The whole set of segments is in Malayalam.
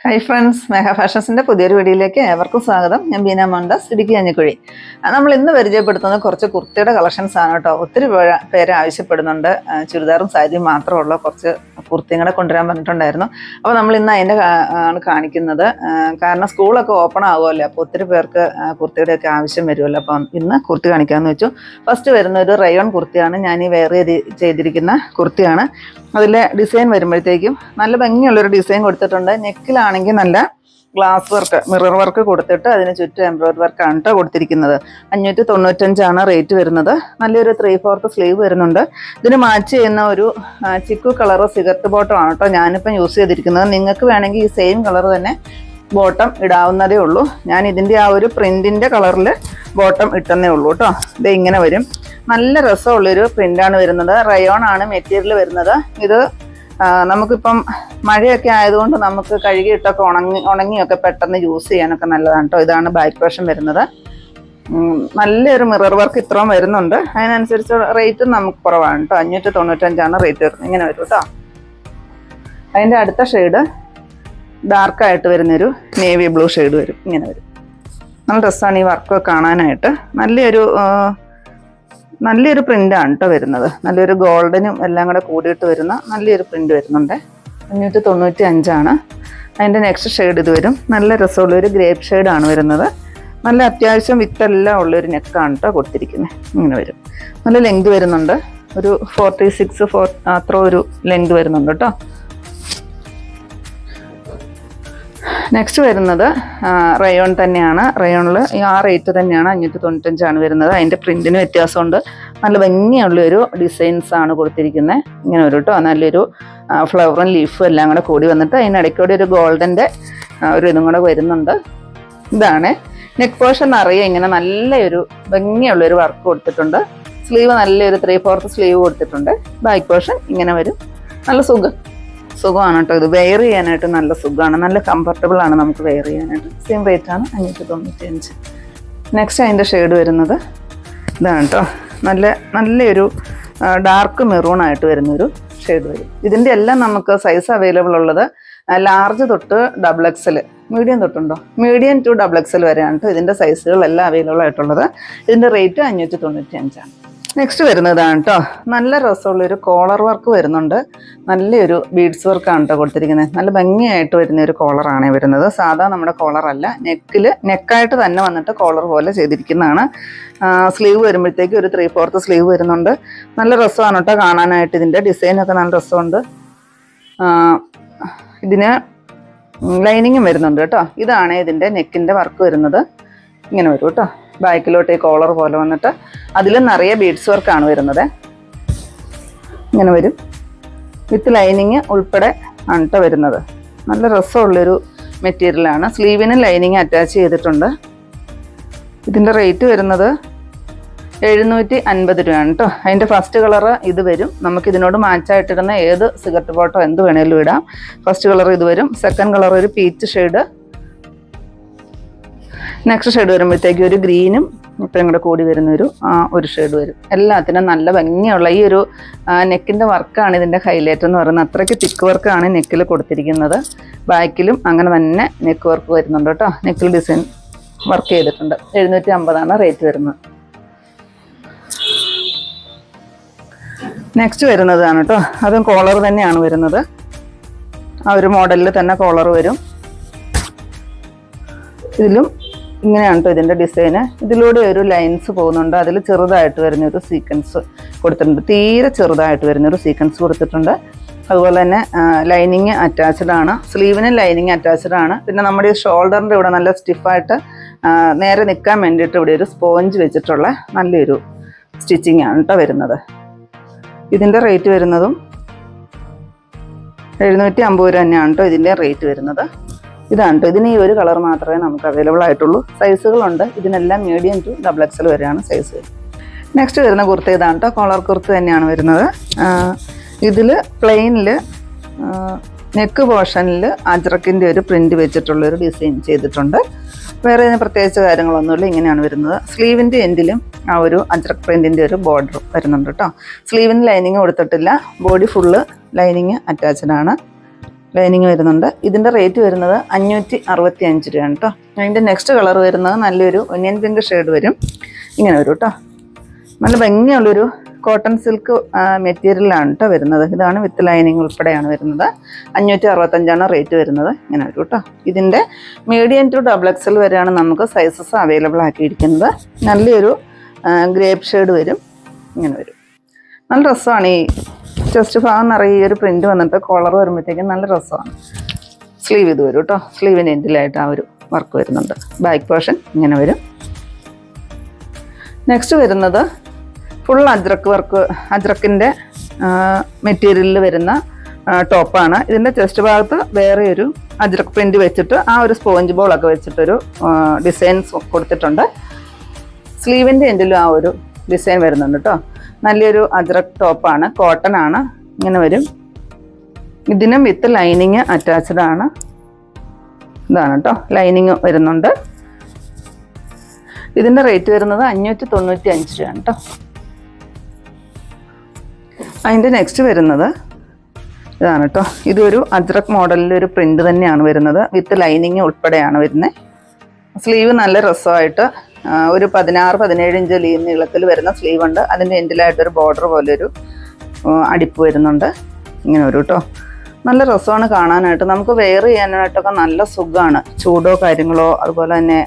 ഹായ് ഫ്രണ്ട്സ്, മെഗാ ഫാഷൻസിൻ്റെ പുതിയൊരു വീഡിയോയിലേക്ക് ഏവർക്കും സ്വാഗതം. ഞാൻ ബീന മോഹൻദാസ്, ഇടുക്കി അഞ്ഞിക്കുഴി. നമ്മൾ ഇന്ന് പരിചയപ്പെടുത്തുന്നത് കുറച്ച് കുർത്തിയുടെ കളക്ഷൻസ് ആണ് കേട്ടോ. ഒത്തിരി പേര് ആവശ്യപ്പെടുന്നുണ്ട്. ചുരിദാറും സാരിയും മാത്രമുള്ള കുറച്ച് കുർത്തിയും കൂടെ കൊണ്ടുവരാൻ പറഞ്ഞിട്ടുണ്ടായിരുന്നു. അപ്പോൾ നമ്മൾ ഇന്ന് അതിൻ്റെ ആണ് കാണിക്കുന്നത്. കാരണം സ്കൂളൊക്കെ ഓപ്പൺ ആകുമല്ലോ, അപ്പോൾ ഒത്തിരി പേർക്ക് കുർത്തിയുടെയൊക്കെ ആവശ്യം വരുമല്ലോ. അപ്പം ഇന്ന് കുർത്തി കാണിക്കാമെന്ന് വെച്ചു. ഫസ്റ്റ് വരുന്ന ഒരു റയോൺ കുർത്തിയാണ്. ഞാൻ ഈ വെയർ ചെയ്തിരിക്കുന്ന കുർത്തിയാണ്. അതിലെ ഡിസൈൻ വരുമ്പോഴത്തേക്കും നല്ല ഭംഗിയുള്ളൊരു ഡിസൈൻ കൊടുത്തിട്ടുണ്ട്. നെക്കിലാണെങ്കിൽ നല്ല ഗ്ലാസ് വർക്ക്, മിറർ വർക്ക് കൊടുത്തിട്ട് അതിന് ചുറ്റും എംബ്രോയിഡറി വർക്കാണ് കേട്ടോ കൊടുത്തിരിക്കുന്നത്. 595 റേറ്റ് വരുന്നത്. നല്ലൊരു 3/4 സ്ലീവ് വരുന്നുണ്ട്. ഇതിന് മാച്ച് ചെയ്യുന്ന ഒരു ചിക്കു കളർ സിഗരറ്റ് ബോട്ടം ആണ് കേട്ടോ ഞാനിപ്പം യൂസ് ചെയ്തിരിക്കുന്നത്. നിങ്ങൾക്ക് വേണമെങ്കിൽ ഈ സെയിം കളർ തന്നെ ബോട്ടം ഇടാവുന്നതേ ഉള്ളൂ. ഞാൻ ഇതിൻ്റെ ആ ഒരു പ്രിൻറ്റിൻ്റെ കളറിൽ ബോട്ടം ഇട്ടെന്നേ ഉള്ളൂ കേട്ടോ. ഇത് ഇങ്ങനെ വരും. നല്ല രസമുള്ളൊരു പ്രിൻ്റാണ് വരുന്നത്. റയോൺ ആണ് മെറ്റീരിയൽ വരുന്നത്. ഇത് നമുക്കിപ്പം മഴയൊക്കെ ആയതുകൊണ്ട് നമുക്ക് കഴുകിയിട്ടൊക്കെ ഉണങ്ങിയൊക്കെ പെട്ടെന്ന് യൂസ് ചെയ്യാനൊക്കെ നല്ലതാണ് കേട്ടോ. ഇതാണ് ബാക്ക് വശം വരുന്നത്. നല്ലൊരു മിറർ വർക്ക് ഇത്രയും വരുന്നുണ്ട്. അതിനനുസരിച്ച് റേറ്റും നമുക്ക് കുറവാണ് കേട്ടോ. 595 റേറ്റ് വരുന്നത്. ഇങ്ങനെ വരും കേട്ടോ. അതിൻ്റെ അടുത്ത ഷെയ്ഡ് ഡാർക്കായിട്ട് വരുന്നൊരു നേവി ബ്ലൂ ഷെയ്ഡ് വരും. ഇങ്ങനെ വരും. നല്ല രസമാണ് ഈ വർക്കൊക്കെ കാണാനായിട്ട്. നല്ലൊരു പ്രിൻ്റാണ് കേട്ടോ വരുന്നത്. നല്ലൊരു ഗോൾഡനും എല്ലാം കൂടെ കൂടിയിട്ട് വരുന്ന നല്ലൊരു പ്രിൻ്റ് വരുന്നുണ്ട്. 595. അതിൻ്റെ നെക്സ്റ്റ് ഷെയ്ഡ് ഇത് വരും. നല്ല രസമുള്ളൊരു ഗ്രേപ്പ് ഷെയ്ഡാണ് വരുന്നത്. നല്ല അത്യാവശ്യം വിത്തെല്ലാം ഉള്ളൊരു നെക്കാണ് കേട്ടോ കൊടുത്തിരിക്കുന്നത്. ഇങ്ങനെ വരും. നല്ല ലെങ്ത് വരുന്നുണ്ട്. ഒരു 46 അത്ര ഒരു ലെങ്ത് വരുന്നുണ്ട് കേട്ടോ. നെക്സ്റ്റ് വരുന്നത് റയോൺ തന്നെയാണ്. റയോണിൽ ആ റേറ്റ് തന്നെയാണ്. 595 വരുന്നത്. അതിൻ്റെ പ്രിൻറ്റിന് വ്യത്യാസമുണ്ട്. നല്ല ഭംഗിയുള്ളൊരു ഡിസൈൻസാണ് കൊടുത്തിരിക്കുന്നത്. ഇങ്ങനെ വരും കേട്ടോ. നല്ലൊരു ഫ്ലവറും ലീഫും എല്ലാം കൂടെ കൂടി വന്നിട്ട് അതിനിടയ്ക്കൂടെ ഒരു ഗോൾഡൻ്റെ ഒരു ഇതും കൂടെ വരുന്നുണ്ട്. ഇതാണ് നെക്ക് പോർഷൻ അറിയാം. ഇങ്ങനെ നല്ലൊരു ഭംഗിയുള്ളൊരു വർക്ക് കൊടുത്തിട്ടുണ്ട്. സ്ലീവ് നല്ലൊരു 3/4 സ്ലീവ് കൊടുത്തിട്ടുണ്ട്. ബാക്ക് പോർഷൻ ഇങ്ങനെ വരും. നല്ല സുഖമാണ് കേട്ടോ. ഇത് വെയർ ചെയ്യാനായിട്ട് നല്ല സുഖമാണ്. നല്ല കംഫർട്ടബിൾ ആണ് നമുക്ക് വെയർ ചെയ്യാനായിട്ട്. സെയിം റേറ്റ് ആണ് 595. നെക്സ്റ്റ് അതിൻ്റെ ഷെയ്ഡ് വരുന്നത് ഇതാണ് കേട്ടോ. നല്ലൊരു ഡാർക്ക് മെറൂൺ ആയിട്ട് വരുന്നൊരു ഷെയ്ഡ് വരും. ഇതിൻ്റെ എല്ലാം നമുക്ക് സൈസ് അവൈലബിൾ ഉള്ളത് ലാർജ് തൊട്ട് XXL, മീഡിയം തൊട്ടുണ്ടോ, മീഡിയം ടു XXL വരെയാണ് കേട്ടോ ഇതിൻ്റെ സൈസുകളെല്ലാം അവൈലബിൾ ആയിട്ടുള്ളത്. ഇതിൻ്റെ റേറ്റ് 595. നെക്സ്റ്റ് വരുന്നതാണ് കേട്ടോ. നല്ല രസമുള്ളൊരു കോളർ വർക്ക് വരുന്നുണ്ട്. നല്ലൊരു ബീഡ്സ് വർക്കാണ് കേട്ടോ കൊടുത്തിരിക്കുന്നത്. നല്ല ഭംഗിയായിട്ട് വരുന്നൊരു കോളറാണ് വരുന്നത്. സാധാ നമ്മുടെ കോളറല്ല, നെക്കായിട്ട് തന്നെ വന്നിട്ട് കോളർ പോലെ ചെയ്തിരിക്കുന്നതാണ്. സ്ലീവ് വരുമ്പോഴത്തേക്ക് ഒരു 3/4 സ്ലീവ് വരുന്നുണ്ട്. നല്ല രസമാണ് കേട്ടോ കാണാനായിട്ട്. ഇതിൻ്റെ ഡിസൈനൊക്കെ നല്ല രസമുണ്ട്. ഇതിന് ലൈനിങ്ങും വരുന്നുണ്ട് കേട്ടോ. ഇതാണ് ഇതിൻ്റെ നെക്കിൻ്റെ വർക്ക് വരുന്നത്. ഇങ്ങനെ വരും കേട്ടോ. ബാക്കിലോട്ട് ഈ കോളർ പോലെ വന്നിട്ട് അതിലും നിറയെ ബീഡ്സ് വർക്കാണ് വരുന്നത്. ഇങ്ങനെ വരും. വിത്ത് ലൈനിങ് ഉൾപ്പെടെ ആണ് കേട്ടോ വരുന്നത്. നല്ല രസമുള്ളൊരു മെറ്റീരിയലാണ്. സ്ലീവിന് ലൈനിങ് അറ്റാച്ച് ചെയ്തിട്ടുണ്ട്. ഇതിൻ്റെ റേറ്റ് വരുന്നത് 750 രൂപയാണ് കേട്ടോ. അതിൻ്റെ ഫസ്റ്റ് കളറ് ഇത് വരും. നമുക്കിതിനോട് മാച്ചായിട്ടിരുന്ന ഏത് സിഗരറ്റ് ബോട്ടോ എന്ത് വേണേലും ഇടാം. ഫസ്റ്റ് കളർ ഇത് വരും. സെക്കൻഡ് കളർ ഒരു പീച്ച് ഷെയ്ഡ്. നെക്സ്റ്റ് ഷെയ്ഡ് വരുമ്പോഴത്തേക്ക് ഒരു ഗ്രീനും ഇപ്പം കൂടെ കൂടി വരുന്നൊരു ഒരു ഷെയ്ഡ് വരും. എല്ലാത്തിനും നല്ല ഭംഗിയുള്ള ഈ ഒരു നെക്കിൻ്റെ വർക്കാണ് ഇതിൻ്റെ ഹൈലൈറ്റ് എന്ന് പറയുന്നത്. അത്രയ്ക്ക് തിക്ക് വർക്കാണ് നെക്കിൽ കൊടുത്തിരിക്കുന്നത്. ബാക്കിലും അങ്ങനെ തന്നെ നെക്ക് വർക്ക് വരുന്നുണ്ട് കേട്ടോ. നെക്കിൽ ഡിസൈൻ വർക്ക് ചെയ്തിട്ടുണ്ട്. 750 റേറ്റ് വരുന്നത്. നെക്സ്റ്റ് വരുന്നതാണ് കേട്ടോ. അതും കോളർ തന്നെയാണ് വരുന്നത്. ആ ഒരു മോഡലിൽ തന്നെ കോളർ വരും. ഇതിലും ഇങ്ങനെയാണ് കേട്ടോ ഇതിൻ്റെ ഡിസൈന്. ഇതിലൂടെ ഒരു ലൈൻസ് പോകുന്നുണ്ട്. അതിൽ ചെറുതായിട്ട് വരുന്നൊരു സീക്വൻസ് കൊടുത്തിട്ടുണ്ട്. തീരെ ചെറുതായിട്ട് വരുന്നൊരു സീക്വൻസ് കൊടുത്തിട്ടുണ്ട്. അതുപോലെ തന്നെ ലൈനിങ് അറ്റാച്ച്ഡ് ആണ്. സ്ലീവിന് ലൈനിങ് അറ്റാച്ച്ഡ് ആണ്. പിന്നെ നമ്മുടെ ഈ ഷോൾഡറിൻ്റെ ഇവിടെ നല്ല സ്റ്റിഫായിട്ട് നേരെ നിൽക്കാൻ വേണ്ടിയിട്ട് ഇവിടെ ഒരു സ്പോഞ്ച് വെച്ചിട്ടുള്ള നല്ലൊരു സ്റ്റിച്ചിങ് ആണ് കേട്ടോ വരുന്നത്. ഇതിൻ്റെ റേറ്റ് വരുന്നതും 750 തന്നെയാണ് കേട്ടോ ഇതിൻ്റെ റേറ്റ് വരുന്നത്. ഇതാണ് കേട്ടോ. ഇതിന് ഈ ഒരു കളർ മാത്രമേ നമുക്ക് അവൈലബിൾ ആയിട്ടുള്ളൂ. സൈസുകളുണ്ട്. ഇതിനെല്ലാം മീഡിയം ടു XXL വരെയാണ് സൈസ്. നെക്സ്റ്റ് വരുന്ന കുർത്തി ഇതാണ് കേട്ടോ. കോളർ കുർത്തി തന്നെയാണ് വരുന്നത്. ഇതിൽ പ്ലെയിനിൽ നെക്ക് പോർഷനിൽ അജ്രക്കിൻ്റെ ഒരു പ്രിൻ്റ് വെച്ചിട്ടുള്ളൊരു ഡിസൈൻ ചെയ്തിട്ടുണ്ട്. വേറെ ഇതിന് പ്രത്യേകിച്ച് കാര്യങ്ങളൊന്നുമില്ല. ഇങ്ങനെയാണ് വരുന്നത്. സ്ലീവിൻ്റെ എൻഡിലും ആ ഒരു അജ്രക് പ്രിൻറ്റിൻ്റെ ഒരു ബോർഡർ വരുന്നുണ്ട് കേട്ടോ. സ്ലീവിന് ലൈനിങ് കൊടുത്തിട്ടില്ല. ബോഡി ഫുള്ള് ലൈനിങ് അറ്റാച്ച്ഡ് ആണ്. ലൈനിങ് വരുന്നുണ്ട്. ഇതിൻ്റെ റേറ്റ് വരുന്നത് 565 രൂപയാണ് കേട്ടോ. അതിൻ്റെ നെക്സ്റ്റ് കളർ വരുന്നത് നല്ലൊരു ഒനിയൻ പിങ്ക് ഷെയ്ഡ് വരും. ഇങ്ങനെ വരും കേട്ടോ. നല്ല ഭംഗിയുള്ളൊരു കോട്ടൺ സിൽക്ക് മെറ്റീരിയലാണ് കേട്ടോ വരുന്നത്. ഇതാണ് വിത്ത് ലൈനിങ് ഉൾപ്പെടെയാണ് വരുന്നത്. 565 റേറ്റ് വരുന്നത്. ഇങ്ങനെ വരും കേട്ടോ. ഇതിൻ്റെ മീഡിയം ടു XXL വരെയാണ് നമുക്ക് സൈസസ് അവൈലബിൾ ആക്കിയിരിക്കുന്നത്. നല്ലൊരു ഗ്രേപ്പ് ഷെയ്ഡ് വരും. ഇങ്ങനെ വരും. നല്ല രസമാണ്. ഈ ചെസ്റ്റ് ഭാഗം നിറയെ ഒരു പ്രിന്റ് വന്നിട്ട് കോളർ വരുമ്പോഴത്തേക്കും നല്ല രസമാണ്. സ്ലീവ് ഇത് വരും കേട്ടോ. സ്ലീവിൻ്റെ എൻഡിലായിട്ട് ആ ഒരു വർക്ക് വരുന്നുണ്ട്. ബാക്ക് പോർഷൻ ഇങ്ങനെ വരും. നെക്സ്റ്റ് വരുന്നത് ഫുൾ അജ്രക്ക് വർക്ക്, അജ്രക്കിൻ്റെ മെറ്റീരിയലിൽ വരുന്ന ടോപ്പാണ്. ഇതിൻ്റെ ചെസ്റ്റ് ഭാഗത്ത് വേറെ ഒരു അജ്രക്ക് പ്രിന്റ് വെച്ചിട്ട് ആ ഒരു സ്പോഞ്ച് ബോളൊക്കെ വെച്ചിട്ടൊരു ഡിസൈൻസ് കൊടുത്തിട്ടുണ്ട്. സ്ലീവിൻ്റെ എൻഡിലും ആ ഒരു ഡിസൈൻ വരുന്നുണ്ട് കേട്ടോ. നല്ലൊരു അജ്രക്ക് ടോപ്പാണ്, കോട്ടൺ ആണ്. ഇങ്ങനെ വരും. ഇതിനും വിത്ത് ലൈനിങ് അറ്റാച്ച്ഡ് ആണ്. ഇതാണ് കേട്ടോ, ലൈനിങ് വരുന്നുണ്ട്. ഇതിൻ്റെ റേറ്റ് വരുന്നത് 595 രൂപയാണ് കേട്ടോ. അതിൻ്റെ നെക്സ്റ്റ് വരുന്നത് ഇതാണ് കേട്ടോ. ഇതൊരു അജ്രക്ക് മോഡലിലൊരു പ്രിന്റ് തന്നെയാണ് വരുന്നത്. വിത്ത് ലൈനിങ് ഉൾപ്പെടെയാണ് വരുന്നത്. സ്ലീവ് നല്ല രസമായിട്ട് ഒരു 16-17 ഇഞ്ച് നീളത്തിൽ വരുന്ന സ്ലീവ് ഉണ്ട്. അതിൻ്റെ എൻഡിലായിട്ടൊരു ബോർഡർ പോലെ ഒരു അടിപ്പ് വരുന്നുണ്ട്. ഇങ്ങനെ വരും കേട്ടോ. നല്ല രസമാണ് കാണാനായിട്ട്. നമുക്ക് വെയർ ചെയ്യാനായിട്ടൊക്കെ നല്ല സുഖമാണ്. ചൂടോ കാര്യങ്ങളോ അതുപോലെ തന്നെ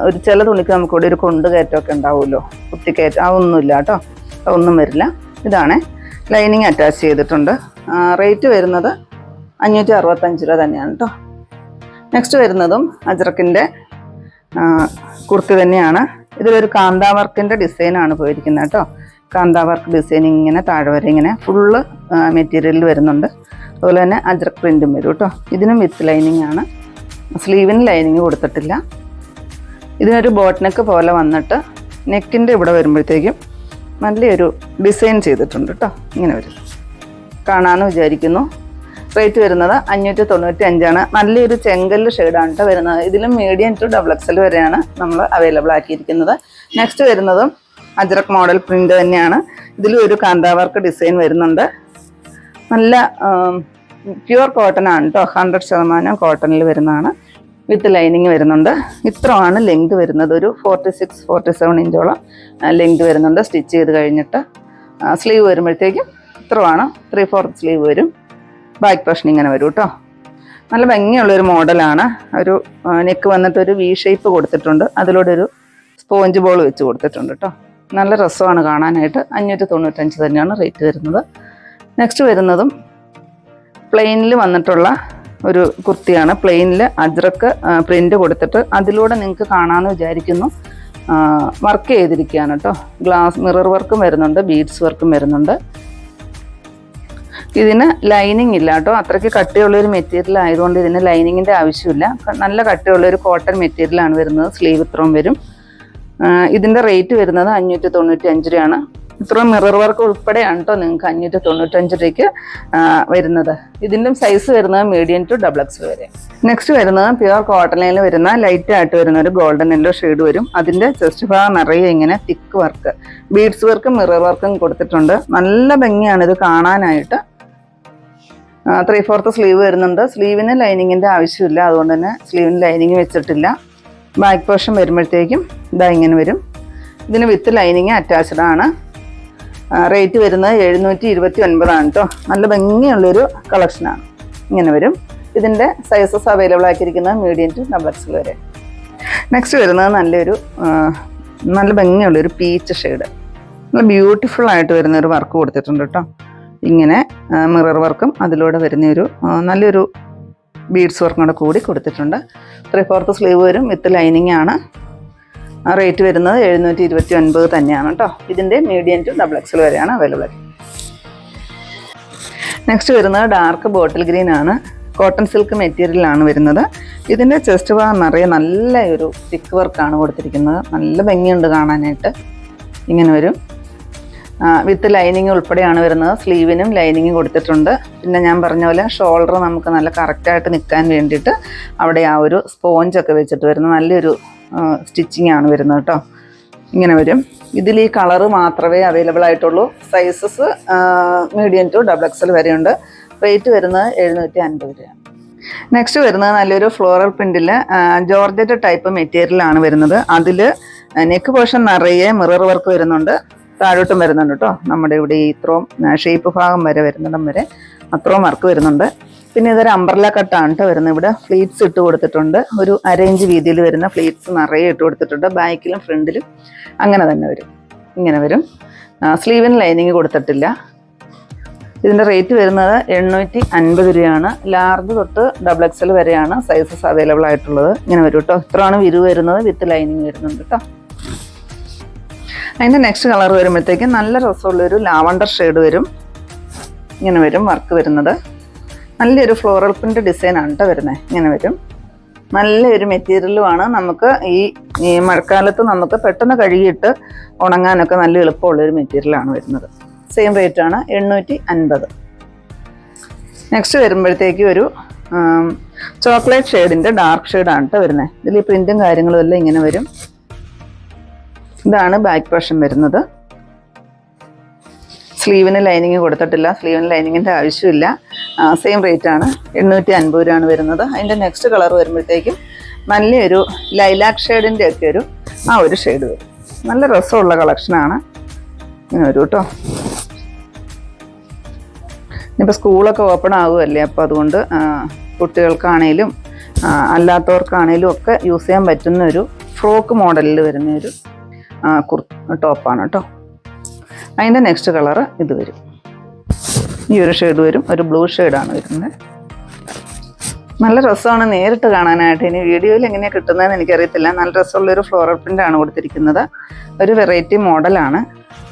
ഒരു ചില തുണിക്ക് നമുക്കിവിടെ ഒരു കൊണ്ട് കയറ്റമൊക്കെ ഉണ്ടാവുമല്ലോ, കുത്തിക്കയറ്റം, അതൊന്നുമില്ല കേട്ടോ. അതൊന്നും വരില്ല. ഇതാണ് ലൈനിങ് അറ്റാച്ച് ചെയ്തിട്ടുണ്ട്. റേറ്റ് വരുന്നത് 565 രൂപ തന്നെയാണ് കേട്ടോ. നെക്സ്റ്റ് വരുന്നതും അജ്രക്കിൻ്റെ കുർത്തി തന്നെയാണ്. ഇതിലൊരു കാന്താ വർക്കിൻ്റെ ഡിസൈനാണ് പോയിരിക്കുന്നത് കേട്ടോ. കാന്താ വർക്ക് ഡിസൈൻ ഇങ്ങനെ താഴെ വരെ ഇങ്ങനെ ഫുള്ള് മെറ്റീരിയലിൽ വരുന്നുണ്ട്. അതുപോലെ തന്നെ അജ്രക്ക് പ്രിൻറ്റും വരും കേട്ടോ. ഇതിനും വിത്ത് ലൈനിങ് ആണ്. സ്ലീവിന് ലൈനിങ് കൊടുത്തിട്ടില്ല. ഇതിനൊരു ബോട്ട് നെക്ക് പോലെ വന്നിട്ട് നെക്കിൻ്റെ ഇവിടെ വരുമ്പോഴത്തേക്കും നല്ലൊരു ഡിസൈൻ ചെയ്തിട്ടുണ്ട് കേട്ടോ. ഇങ്ങനെ വരും. കാണാമെന്ന് വിചാരിക്കുന്നു. റേറ്റ് വരുന്നത് 595 നല്ലൊരു ചെങ്കല്ല് ഷെയ്ഡാണ് കേട്ടോ വരുന്നത്. ഇതിലും മീഡിയം ടു XXL വരെയാണ് നമ്മൾ അവൈലബിൾ ആക്കിയിരിക്കുന്നത്. നെക്സ്റ്റ് വരുന്നതും അജ്രക്ക് മോഡൽ പ്രിന്റ് തന്നെയാണ്. ഇതിലും ഒരു കാന്താ വർക്ക് ഡിസൈൻ വരുന്നുണ്ട്. നല്ല പ്യുവർ കോട്ടൺ ആണ് കേട്ടോ. 100% കോട്ടണിൽ വരുന്നതാണ്. വിത്ത് ലൈനിങ് വരുന്നുണ്ട്. ഇത്രയാണ് ലെങ്ത് വരുന്നത്. ഒരു 46-47 ഇഞ്ചോളം ലെങ്ത് വരുന്നുണ്ട്. സ്റ്റിച്ച് ചെയ്ത് കഴിഞ്ഞിട്ട് സ്ലീവ് വരുമ്പോഴത്തേക്കും ഇത്രയാണ് 3/4 സ്ലീവ് വരും. ബാക്ക് പോർഷൻ ഇങ്ങനെ വരും കേട്ടോ. നല്ല ഭംഗിയുള്ളൊരു മോഡലാണ്. ഒരു നെക്ക് വന്നിട്ട് ഒരു വി ഷേപ്പ് കൊടുത്തിട്ടുണ്ട്. അതിലൂടെ ഒരു സ്പോഞ്ച് ബോൾ വെച്ച് കൊടുത്തിട്ടുണ്ട് കേട്ടോ. നല്ല രസമാണ് കാണാനായിട്ട്. 595 തന്നെയാണ് റേറ്റ് വരുന്നത്. നെക്സ്റ്റ് വരുന്നതും പ്ലെയിനിൽ വന്നിട്ടുള്ള ഒരു കുർത്തിയാണ്. പ്ലെയിനിൽ അജ്രക്ക് പ്രിന്റ് കൊടുത്തിട്ട് അതിലൂടെ നിങ്ങൾക്ക് കാണാമെന്ന് വിചാരിക്കുന്നു വർക്ക് ചെയ്തിരിക്കുകയാണ് കേട്ടോ. ഗ്ലാസ് മിറർ വർക്കും വരുന്നുണ്ട്, ബീഡ്സ് വർക്കും വരുന്നുണ്ട്. ഇതിന് ലൈനിങ് ഇല്ല കേട്ടോ. അത്രയ്ക്ക് കട്ടിയുള്ളൊരു മെറ്റീരിയൽ ആയതുകൊണ്ട് ഇതിന് ലൈനിങ്ങിൻ്റെ ആവശ്യമില്ല. നല്ല കട്ടിയുള്ളൊരു കോട്ടൺ മെറ്റീരിയലാണ് വരുന്നത്. സ്ലീവ് ഇത്രയും വരും. ഇതിൻ്റെ റേറ്റ് വരുന്നത് 595 രൂപയാണ്. ഇത്രയും മിറർ വർക്ക് ഉൾപ്പെടെയാണ് കേട്ടോ നിങ്ങൾക്ക് 595 രൂപയ്ക്ക് വരുന്നത്. ഇതിൻ്റെ സൈസ് വരുന്നത് മീഡിയം ടു XXL വരെ. നെക്സ്റ്റ് വരുന്നത് പ്യുവർ കോട്ടണിൽ വരുന്ന ലൈറ്റ് ആയിട്ട് വരുന്ന ഒരു ഗോൾഡൻ യെല്ലോ ഷെയ്ഡ് വരും. അതിൻ്റെ ചെസ്റ്റ് ഭാഗം നിറയെ ഇങ്ങനെ തിക്ക് വർക്ക്, ബീഡ്സ് വർക്കും മിറർ വർക്കും കൊടുത്തിട്ടുണ്ട്. നല്ല ഭംഗിയാണ് ഇത് കാണാനായിട്ട്. 3/4 സ്ലീവ് വരുന്നുണ്ട്. സ്ലീവിന് ലൈനിങ്ങിൻ്റെ ആവശ്യമില്ല, അതുകൊണ്ട് തന്നെ സ്ലീവിന് ലൈനിങ് വെച്ചിട്ടില്ല. ബാക്ക് പോർഷൻ വരുമ്പോഴത്തേക്കും ഇതാ ഇങ്ങനെ വരും. ഇതിന് വിത്ത് ലൈനിങ് അറ്റാച്ച്ഡ് ആണ്. റേറ്റ് വരുന്നത് 729 കേട്ടോ. നല്ല ഭംഗിയുള്ളൊരു കളക്ഷനാണ്. ഇങ്ങനെ വരും. ഇതിൻ്റെ സൈസസ് അവൈലബിൾ ആക്കിയിരിക്കുന്നത് മീഡിയം ടു XXL വരെ. നെക്സ്റ്റ് വരുന്നത് നല്ല ഭംഗിയുള്ളൊരു പീച്ച് ഷെയ്ഡ്. നല്ല ബ്യൂട്ടിഫുൾ ആയിട്ട് വരുന്നൊരു വർക്ക് കൊടുത്തിട്ടുണ്ട് കേട്ടോ. ഇങ്ങനെ മിറർ വർക്കും അതിലൂടെ വരുന്നൊരു നല്ലൊരു ബീഡ്സ് വർക്കും കൂടി കൊടുത്തിട്ടുണ്ട്. 3/4 സ്ലീവ് വരും. വിത്ത് ലൈനിങ് ആണ്. റേറ്റ് വരുന്നത് 729 തന്നെയാണ് കേട്ടോ. ഇതിൻ്റെ മീഡിയം ടു XXL വരെയാണ് അവൈലബിൾ. നെക്സ്റ്റ് വരുന്നത് ഡാർക്ക് ബോട്ടിൽ ഗ്രീൻ ആണ്. കോട്ടൺ സിൽക്ക് മെറ്റീരിയലാണ് വരുന്നത്. ഇതിൻ്റെ ചെസ്റ്റ് ഭാഗം നിറയെ നല്ലൊരു തിക്ക് വർക്കാണ് കൊടുത്തിരിക്കുന്നത്. നല്ല ഭംഗിയുണ്ട് കാണാനായിട്ട്. ഇങ്ങനെ വരും. വിത്ത് ലൈനിങ് ഉൾപ്പെടെയാണ് വരുന്നത്. സ്ലീവിനും ലൈനിങ് കൊടുത്തിട്ടുണ്ട്. പിന്നെ ഞാൻ പറഞ്ഞ പോലെ ഷോൾഡർ നമുക്ക് നല്ല കറക്റ്റായിട്ട് നിൽക്കാൻ വേണ്ടിയിട്ട് അവിടെ ആ ഒരു സ്പോഞ്ചൊക്കെ വെച്ചിട്ട് വരുന്ന നല്ലൊരു സ്റ്റിച്ചിങ് ആണ് വരുന്നത് കേട്ടോ. ഇങ്ങനെ വരും. ഇതിൽ ഈ കളറ് മാത്രമേ അവൈലബിൾ ആയിട്ടുള്ളൂ. സൈസസ് മീഡിയം ടു XXL വരെയുണ്ട്. റേറ്റ് വരുന്നത് 750 രൂപയാണ്. നെക്സ്റ്റ് വരുന്നത് നല്ലൊരു ഫ്ലോറൽ പ്രിന്റിൽ ജോർജറ്റ് ടൈപ്പ് മെറ്റീരിയലാണ് വരുന്നത്. അതിൽ നെക്ക് പോർഷൻ നിറയെ മിറർ വർക്ക് വരുന്നുണ്ട്, താഴോട്ടും വരുന്നുണ്ട് കേട്ടോ. നമ്മുടെ ഇവിടെ ഈ ഇത്രയും ഷേപ്പ് ഭാഗം വരെ വരുന്നിടം വരെ അത്രയും വർക്ക് വരുന്നുണ്ട്. പിന്നെ ഇതൊരു അംബ്രല കട്ടാണ് കേട്ടോ വരുന്നത്. ഇവിടെ ഫ്ലീറ്റ്സ് ഇട്ട് കൊടുത്തിട്ടുണ്ട്, ഒരു 1.5 ഇഞ്ച് വീതിയിൽ വരുന്ന ഫ്ലീറ്റ്സ് നിറയെ ഇട്ട് കൊടുത്തിട്ടുണ്ട്. ബാക്കിലും ഫ്രണ്ടിലും അങ്ങനെ തന്നെ വരും, ഇങ്ങനെ വരും. സ്ലീവിന് ലൈനിങ് കൊടുത്തിട്ടില്ല. ഇതിൻ്റെ റേറ്റ് വരുന്നത് 850 രൂപയാണ്. ലാർജ് തൊട്ട് XXL വരെയാണ് സൈസസ് അവൈലബിൾ ആയിട്ടുള്ളത്. ഇങ്ങനെ വരും കേട്ടോ. ഇത്രയാണ് വിരു വരുന്നത്, വിത്ത് ലൈനിങ് വരുന്നുണ്ട് കേട്ടോ. അതിൻ്റെ നെക്സ്റ്റ് കളർ വരുമ്പോഴത്തേക്കും നല്ല രസമുള്ളൊരു ലാവണ്ടർ ഷെയ്ഡ് വരും. ഇങ്ങനെ വരും വർക്ക് വരുന്നത്. നല്ലൊരു ഫ്ലോറൽ പ്രിന്റ് ഡിസൈനാണ് കേട്ടോ വരുന്നത്. ഇങ്ങനെ വരും. നല്ലൊരു മെറ്റീരിയലുമാണ്. നമുക്ക് ഈ മഴക്കാലത്ത് നമുക്ക് പെട്ടെന്ന് കഴുകിയിട്ട് ഉണങ്ങാനൊക്കെ നല്ല എളുപ്പമുള്ളൊരു മെറ്റീരിയലാണ് വരുന്നത്. സെയിം റേറ്റാണ് 850. നെക്സ്റ്റ് വരുമ്പോഴത്തേക്ക് ഒരു ചോക്ലേറ്റ് ഷെയ്ഡിൻ്റെ ഡാർക്ക് ഷെയ്ഡാണ് കേട്ടോ വരുന്നത്. ഇതിൽ ഈ പ്രിൻറ്റും കാര്യങ്ങളും എല്ലാം ഇങ്ങനെ വരും. ഇതാണ് ബാക്ക് പോർഷൻ വരുന്നത്. സ്ലീവിന് ലൈനിങ് കൊടുത്തിട്ടില്ല, സ്ലീവിന് ലൈനിങ്ങിൻ്റെ ആവശ്യമില്ല. സെയിം റേറ്റാണ് 850 രൂപയാണ് വരുന്നത്. അതിൻ്റെ നെക്സ്റ്റ് കളർ വരുമ്പോഴത്തേക്കും നല്ലൊരു ലൈലാക്ക് ഷെയ്ഡിൻ്റെ ഒക്കെ ഒരു ഷെയ്ഡ് വരും. നല്ല രസമുള്ള കളക്ഷനാണ്. ഇങ്ങനെ വരും കേട്ടോ. ഇനിയിപ്പോൾ സ്കൂളൊക്കെ ഓപ്പൺ ആകുമല്ലേ, അപ്പോൾ അതുകൊണ്ട് കുട്ടികൾക്കാണേലും അല്ലാത്തവർക്കാണേലും ഒക്കെ യൂസ് ചെയ്യാൻ പറ്റുന്ന ഒരു ഫ്രോക്ക് മോഡലിൽ വരുന്നൊരു ടോപ്പാണ് കേട്ടോ. അതിൻ്റെ നെക്സ്റ്റ് കളറ് ഇത് വരും. ഈ ഒരു ഷെയ്ഡ് വരും, ഒരു ബ്ലൂ ഷെയ്ഡാണ് വരുന്നത്. നല്ല രസമാണ് നേരിട്ട് കാണാനായിട്ട്. ഇനി വീഡിയോയിൽ എങ്ങനെയാണ് കിട്ടുന്നതെന്ന് എനിക്കറിയത്തില്ല. നല്ല രസമുള്ളൊരു ഫ്ലോറൽ പ്രിൻ്റാണ് കൊടുത്തിരിക്കുന്നത്. ഒരു വെറൈറ്റി മോഡലാണ്.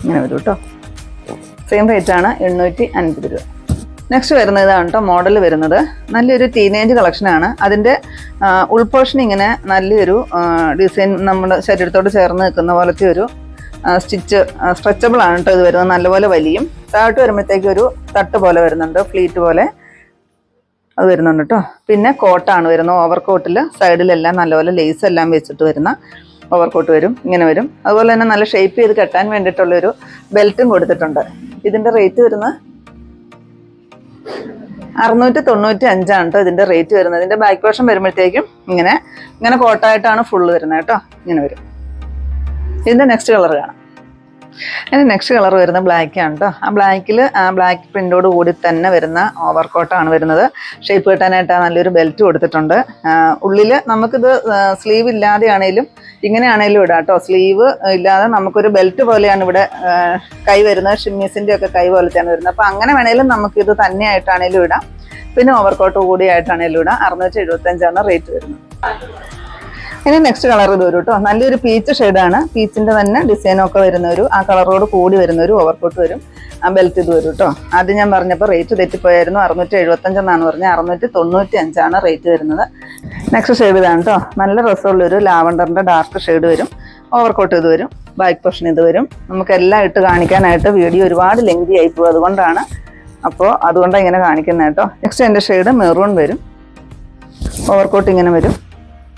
ഇങ്ങനെ വരും കേട്ടോ. സെയിം റേറ്റാണ് 850 രൂപ. നെക്സ്റ്റ് വരുന്നത് ഇതാണ് കേട്ടോ മോഡൽ വരുന്നത്. നല്ലൊരു ടീനേജ് കളക്ഷനാണ്. അതിൻ്റെ ഉൾപോർഷൻ ഇങ്ങനെ നല്ലൊരു ഡിസൈൻ നമ്മുടെ ശരീരത്തോട് ചേർന്ന് നിൽക്കുന്ന പോലത്തെ ഒരു സ്ട്രെച്ചബിൾ ആണ് കേട്ടോ ഇത് വരുന്നത്. നല്ലപോലെ വലിയും. താഴോട്ട് വരുമ്പോഴത്തേക്ക് ഒരു തട്ട് പോലെ വരുന്നുണ്ട്, ഫ്ലീറ്റ് പോലെ അത് വരുന്നുണ്ട് കേട്ടോ. പിന്നെ കോട്ടാണ് വരുന്നത്. ഓവർകോട്ടിൽ സൈഡിലെല്ലാം നല്ലപോലെ ലേസ് എല്ലാം വെച്ചിട്ട് വരുന്ന ഓവർകോട്ട് വരും. ഇങ്ങനെ വരും. അതുപോലെ തന്നെ നല്ല ഷേപ്പ് ചെയ്ത് കെട്ടാൻ വേണ്ടിയിട്ടുള്ളൊരു ബെൽറ്റും കൊടുത്തിട്ടുണ്ട്. ഇതിൻ്റെ റേറ്റ് വരുന്നത് 695 കേട്ടോ ഇതിൻ്റെ റേറ്റ് വരുന്നത്. ഇതിൻ്റെ ബാക്ക് പോർഷൻ വരുമ്പോഴത്തേക്കും ഇങ്ങനെ കോട്ടായിട്ടാണ് ഫുള്ള് വരുന്നത് കേട്ടോ. ഇങ്ങനെ വരും. ഇതിൻ്റെ നെക്സ്റ്റ് കളർ കാണാം. അതിൻ്റെ നെക്സ്റ്റ് കളർ വരുന്നത് ബ്ലാക്കാണ് കേട്ടോ. ആ ബ്ലാക്ക് പ്രിൻ്റോട് കൂടി തന്നെ വരുന്ന ഓവർകോട്ടാണ് വരുന്നത്. ഷേപ്പ് കിട്ടാനായിട്ട് നല്ലൊരു ബെൽറ്റ് കൊടുത്തിട്ടുണ്ട്. ഉള്ളിൽ നമുക്കിത് സ്ലീവ് ഇല്ലാതെയാണേലും ഇങ്ങനെയാണേലും ഇടാം കേട്ടോ. സ്ലീവ് ഇല്ലാതെ നമുക്കൊരു ബെൽറ്റ് പോലെയാണ് ഇവിടെ കൈ വരുന്നത്. ഷിമ്മീസിൻ്റെ ഒക്കെ കൈ പോലത്തെയാണ് വരുന്നത്. അപ്പോൾ അങ്ങനെ വേണേലും നമുക്കിത് തന്നെയായിട്ടാണേലും ഇടാം. പിന്നെ ഓവർകോട്ട് കൂടി ആയിട്ടാണേലും ഇടാം. 675 റേറ്റ് വരുന്നത്. ഇനി നെക്സ്റ്റ് കളർ ഇത് വരും കേട്ടോ. നല്ലൊരു പീച്ച് ഷെയ്ഡാണ്. പീച്ചിൻ്റെ തന്നെ ഡിസൈനൊക്കെ വരുന്നൊരു ആ കളറോട് കൂടി വരുന്നൊരു ഓവർകോട്ട് വരും. ആ ബെൽറ്റ് ഇത് വരും കേട്ടോ. ആദ്യം ഞാൻ പറഞ്ഞപ്പോൾ റേറ്റ് തെറ്റിപ്പോയായിരുന്നു. 675 എന്നാണ് പറഞ്ഞത്. 695 റേറ്റ് വരുന്നത്. നെക്സ്റ്റ് ഷെയ്ഡ് ഇതാണ് കേട്ടോ. നല്ല രസമുള്ളൊരു ലാവണ്ടറിൻ്റെ ഡാർക്ക് ഷെയ്ഡ് വരും. ഓവർകോട്ട് ഇത് വരും. ബാക്ക് പോർഷൻ ഇത് വരും. നമുക്കെല്ലാം ഇട്ട് കാണിക്കാനായിട്ട് വീഡിയോ ഒരുപാട് ലെങ്തി ആയിപ്പോകും. അതുകൊണ്ടാണ് ഇങ്ങനെ കാണിക്കുന്നത് കേട്ടോ. നെക്സ്റ്റ് എൻ്റെ ഷെയ്ഡ് മെറൂൺ വരും. ഓവർകോട്ട് ഇങ്ങനെ വരും.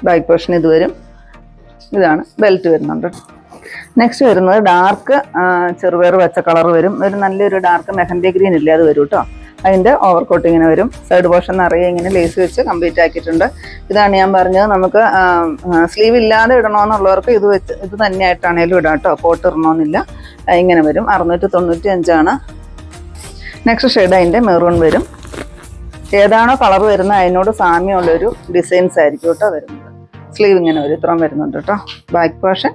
ബാക്ക് പോർഷൻ ഇത് വരും. ഇതാണ് ബെൽറ്റ് വരുന്നുണ്ട്. നെക്സ്റ്റ് വരുന്നത് ഡാർക്ക് ചെറുപയർ വെച്ച കളർ വരും. ഒരു നല്ലൊരു ഡാർക്ക് മെഹന്തി ഗ്രീൻ ഇല്ലേ, അത് വരും കേട്ടോ. അതിൻ്റെ ഓവർകോട്ട് ഇങ്ങനെ വരും. സൈഡ് പോർഷൻ നിറയെ ഇങ്ങനെ ലേസ് വെച്ച് കംപ്ലീറ്റ് ആക്കിയിട്ടുണ്ട്. ഇതാണ് ഞാൻ പറഞ്ഞത്. നമുക്ക് സ്ലീവ് ഇല്ലാതെ ഇടണമെന്നുള്ളവർക്ക് ഇത് തന്നെയായിട്ടാണേലും ഇടാം കേട്ടോ. കോട്ട് ഇടണമെന്നില്ല. ഇങ്ങനെ വരും. 695. നെക്സ്റ്റ് ഷെയ്ഡ് അതിൻ്റെ മെറൂൺ വരും. ഏതാണോ കളർ വരുന്നത് അതിനോട് സാമ്യമുള്ളൊരു ഡിസൈൻസ് ആയിരിക്കും കേട്ടോ വരുന്നത്. സ്ലീവ് ഇങ്ങനെ വരും. ഇത്രയും വരുന്നുണ്ട് കേട്ടോ. ബാക്ക് പോർഷൻ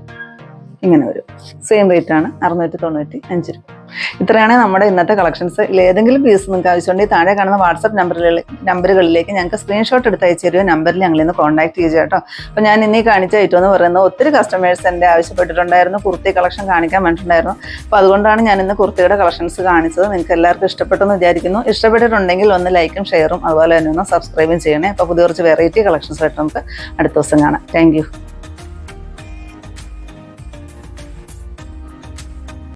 ഇങ്ങനെ വരും. സെയിം റേറ്റ് ആണ് 695 രൂപ. ഇത്രയാണ് നമ്മുടെ ഇന്നത്തെ കളക്ഷൻസ്. ഏതെങ്കിലും പീസ് നിങ്ങൾക്ക് ആവശ്യമുണ്ടെങ്കിൽ താഴെ കാണുന്ന വാട്സപ്പ് നമ്പറുകളിലേക്ക് ഞങ്ങൾക്ക് സ്ക്രീൻഷോട്ട് എടുത്ത് അയച്ചു തരുമോ നമ്പറിൽ ഞങ്ങൾ ഇന്ന് കോൺടാക്ട് ചെയ്യുക കേട്ടോ. അപ്പോൾ ഞാൻ ഇന്നീ കാണിച്ച ഐറ്റം എന്ന് പറയുന്നത് ഒത്തിരി കസ്റ്റമേഴ്സ് എൻ്റെ ആവശ്യപ്പെട്ടിട്ടുണ്ടായിരുന്നു. കുർത്തി കളക്ഷൻ കാണിക്കാൻ വേണ്ടിയിട്ടുണ്ടായിരുന്നു. അപ്പോൾ അതുകൊണ്ടാണ് ഞാൻ ഇന്ന് കുർത്തിയുടെ കളക്ഷൻസ് കാണിച്ചത്. നിങ്ങൾക്ക് എല്ലാവർക്കും ഇഷ്ടപ്പെട്ടെന്ന് വിചാരിക്കുന്നു. ഇഷ്ടപ്പെട്ടിട്ടുണ്ടെങ്കിൽ ഒന്ന് ലൈക്കും ഷെയറും അതുപോലെ തന്നെ ഒന്ന് സബ്സ്ക്രൈബും ചെയ്യണേ. അപ്പോൾ പുതിയ കുറച്ച് വെറൈറ്റി കളക്ഷൻസ് ആയിട്ട് നമുക്ക് അടുത്ത ദിവസം കാണാം. Thank you.